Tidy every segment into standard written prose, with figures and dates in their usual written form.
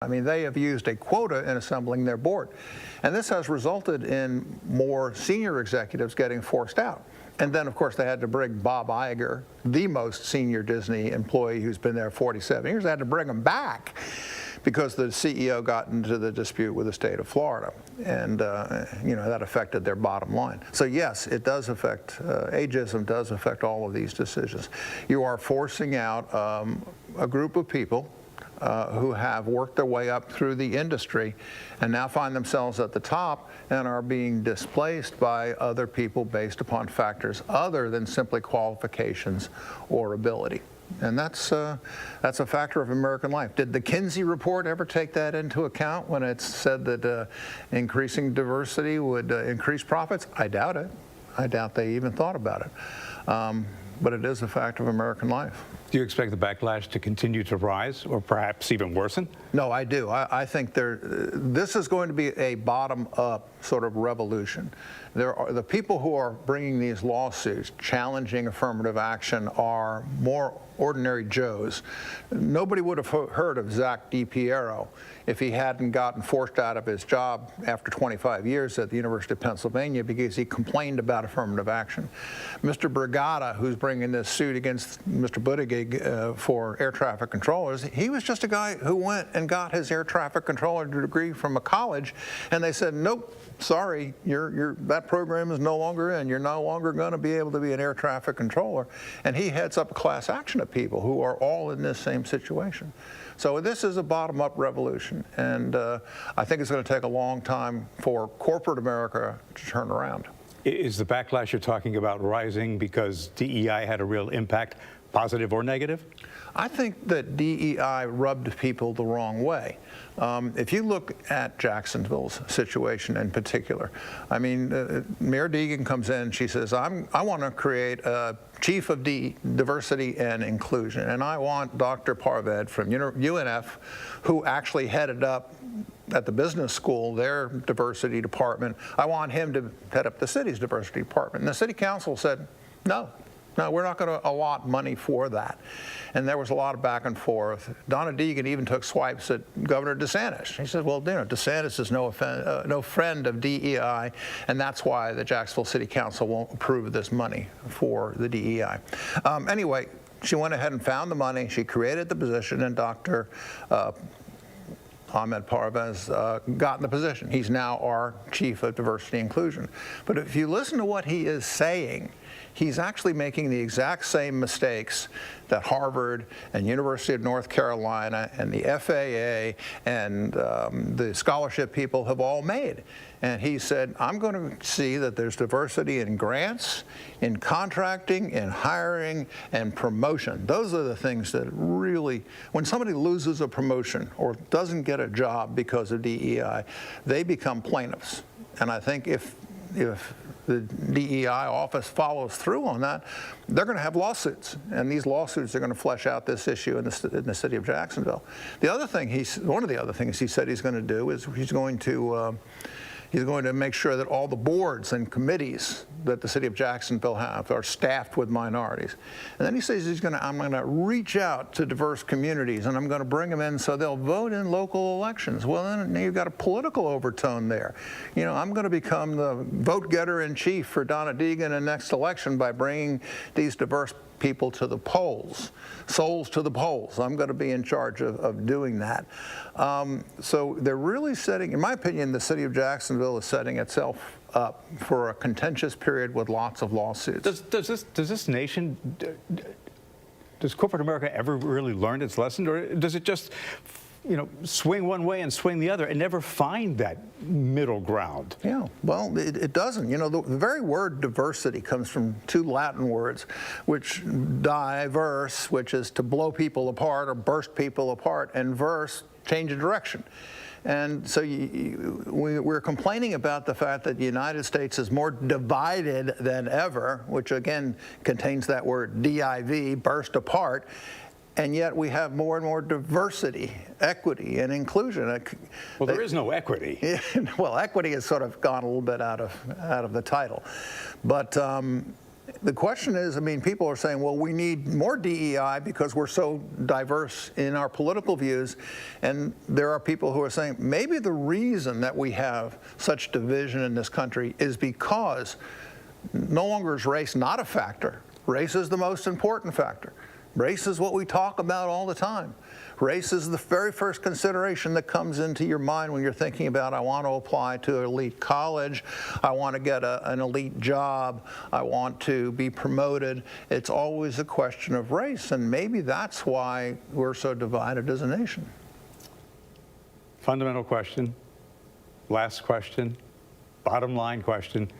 I mean, they have used a quota in assembling their board. And this has resulted in more senior executives getting forced out. And then, of course, they had to bring Bob Iger, the most senior Disney employee who's been there 47 years, they had to bring him back because the CEO got into the dispute with the state of Florida. And, you know, that affected their bottom line. So, yes, it does affect, ageism does affect all of these decisions. You are forcing out a group of people who have worked their way up through the industry and now find themselves at the top and are being displaced by other people based upon factors other than simply qualifications or ability. And that's a factor of American life. Did the Kinsey report ever take that into account when it said that increasing diversity would increase profits? I doubt it. I doubt they even thought about it. But it is a fact of American life. Do you expect the backlash to continue to rise or perhaps even worsen? No, I do. I think this is going to be a bottom-up sort of revolution. There are the people who are bringing these lawsuits challenging affirmative action are more ordinary Joes. Nobody would have heard of Zach DiPiero if he hadn't gotten forced out of his job after 25 years at the University of Pennsylvania because he complained about affirmative action. Mr. Brigada, who's bringing this suit against Mr. Buttigieg for air traffic controllers, he was just a guy who went and got his air traffic controller degree from a college, and they said, nope, sorry, that program is no longer in. You're no longer going to be able to be an air traffic controller. And he heads up a class action of people who are all in this same situation. So this is a bottom-up revolution, and I think it's going to take a long time for corporate America to turn around. Is the backlash you're talking about rising because DEI had a real impact, positive or negative? I think that DEI rubbed people the wrong way. If you look at Jacksonville's situation in particular, I mean, Mayor Deegan comes in, she says, I want to create a chief of diversity and inclusion, and I want Dr. Parved from UNF, who actually headed up at the business school their diversity department, I want him to head up the city's diversity department. And the city council said, no, we're not going to allot money for that. And there was a lot of back and forth. Donna Deegan even took swipes at Governor DeSantis. He said, well, you know, DeSantis is no friend of DEI, and that's why the Jacksonville City Council won't approve this money for the DEI. Anyway, she went ahead and found the money. She created the position, and Dr. Ahmed Parvez got in the position. He's now our chief of diversity inclusion. But if you listen to what he is saying, he's actually making the exact same mistakes that Harvard and University of North Carolina and the FAA and the scholarship people have all made. And he said, I'm going to see that there's diversity in grants, in contracting, in hiring, and promotion. Those are the things that really, when somebody loses a promotion or doesn't get a job because of DEI, they become plaintiffs. And I think if the DEI office follows through on that, they're going to have lawsuits, and these lawsuits are going to flesh out this issue in the city of Jacksonville. The other thing one of the other things he said he's going to do is he's going to make sure that all the boards and committees that the city of Jacksonville have are staffed with minorities. And then he says I'm going to reach out to diverse communities, and I'm going to bring them in so they'll vote in local elections. Well, then you've got a political overtone there. You know, I'm going to become the vote getter in chief for Donna Deegan in the next election by bringing these diverse people to the polls, souls to the polls. I'm going to be in charge of doing that. So they're really setting, in my opinion, the city of Jacksonville is setting itself up for a contentious period with lots of lawsuits. Does this nation, does corporate America ever really learn its lesson, or does it just, you know, swing one way and swing the other and never find that middle ground? Yeah, well, it doesn't. You know, the very word diversity comes from two Latin words, which diverse, which is to blow people apart or burst people apart, and verse, change of direction. And so we're complaining about the fact that the United States is more divided than ever, which again contains that word DIV, burst apart. And yet we have more and more diversity, equity, and inclusion. Well, there is no equity. Well, equity has sort of gone a little bit out of the title. But The question is, I mean, people are saying, well, we need more DEI because we're so diverse in our political views. And there are people who are saying maybe the reason that we have such division in this country is because no longer is race not a factor. Race is the most important factor. Race is what we talk about all the time. Race is the very first consideration that comes into your mind when you're thinking about, I want to apply to an elite college, I want to get an elite job, I want to be promoted. It's always a question of race, and maybe that's why we're so divided as a nation. Fundamental question, last question, bottom line question.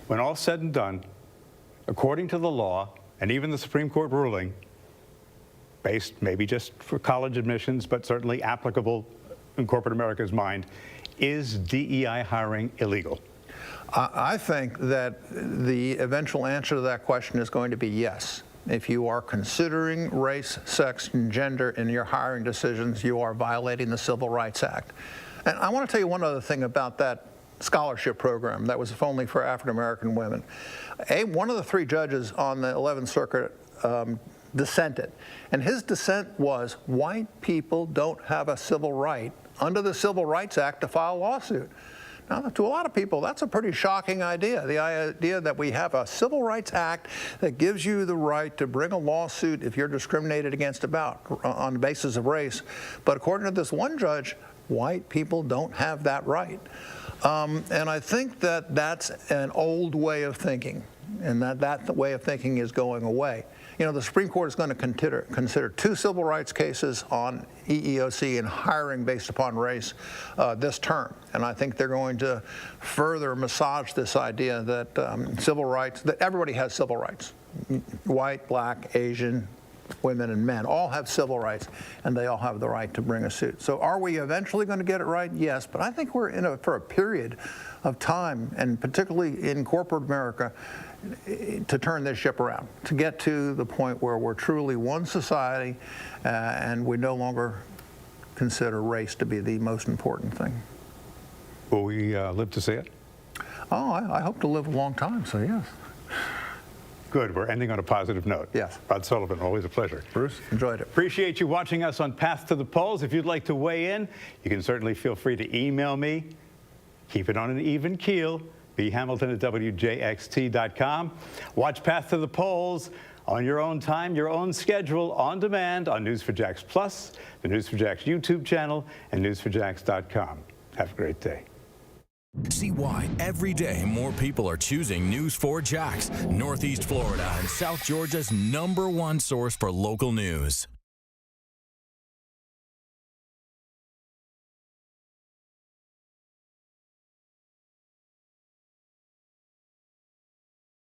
When all's said and done, according to the law, and even the Supreme Court ruling, based maybe just for college admissions, but certainly applicable in corporate America's mind, is DEI hiring illegal? I think that the eventual answer to that question is going to be yes. If you are considering race, sex, and gender in your hiring decisions, you are violating the Civil Rights Act. And I want to tell you one other thing about that scholarship program that was only for African American women. One of the three judges on the 11th Circuit dissented, and his dissent was white people don't have a civil right under the Civil Rights Act to file a lawsuit. Now, to a lot of people, that's a pretty shocking idea, the idea that we have a Civil Rights Act that gives you the right to bring a lawsuit if you're discriminated against on the basis of race. But according to this one judge, white people don't have that right. And I think that that's an old way of thinking, and that way of thinking is going away. You know, the Supreme Court is going to consider two civil rights cases on EEOC and hiring based upon race this term. And I think they're going to further massage this idea that civil rights, that everybody has civil rights. White, black, Asian, women and men all have civil rights, and they all have the right to bring a suit. So are we eventually going to get it right? Yes, but I think we're for a period of time, and particularly in corporate America, to turn this ship around, to get to the point where we're truly one society and we no longer consider race to be the most important thing. Will we live to see it? Oh, I hope to live a long time, so yes. Good. We're ending on a positive note. Yes. Rod Sullivan, always a pleasure. Bruce, enjoyed it. Appreciate you watching us on Path to the Polls. If you'd like to weigh in, you can certainly feel free to email me. Keep it on an even keel. bhamilton@wjxt.com. Watch Path to the Polls on your own time, your own schedule, on demand on News4Jax Plus, the News4Jax YouTube channel, and News4Jax.com. Have a great day. See why every day more people are choosing News4Jax, Northeast Florida and South Georgia's #1 source for local news.